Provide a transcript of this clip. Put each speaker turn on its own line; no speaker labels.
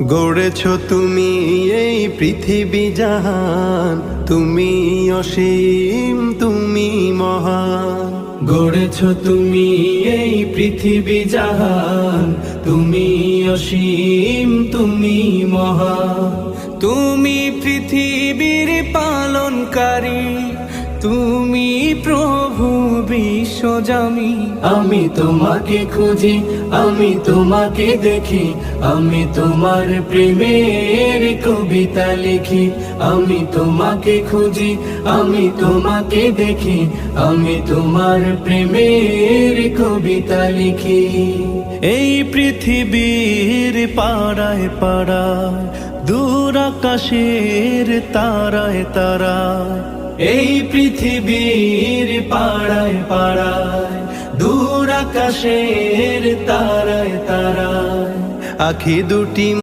গড়েছ তুমি এই পৃথিবী জাহান, তুমি অসীম তুমি মহান।
গড়েছ তুমি এই পৃথিবী জাহান, তুমি অসীম তুমি মহান। তুমি পৃথিবীর পালনকারী, তুমি প্রভু বিশ্বজামি। আমি তোমাকে খুঁজি, আমি তোমাকে দেখি, আমি তোমার প্রেমের কবিতা লিখি। আমি তোমাকে খুঁজি, আমি তোমাকে দেখি, আমি তোমার প্রেমের কবিতা লিখি।
এই পৃথিবীর পাড়ায় পাড়ায়, দূর আকাশের তারায় তারায়।
এই পৃথিবীর পাড়ায় পাড়ায়, দূর আকাশের তারায় তারায়।
আখি দুটি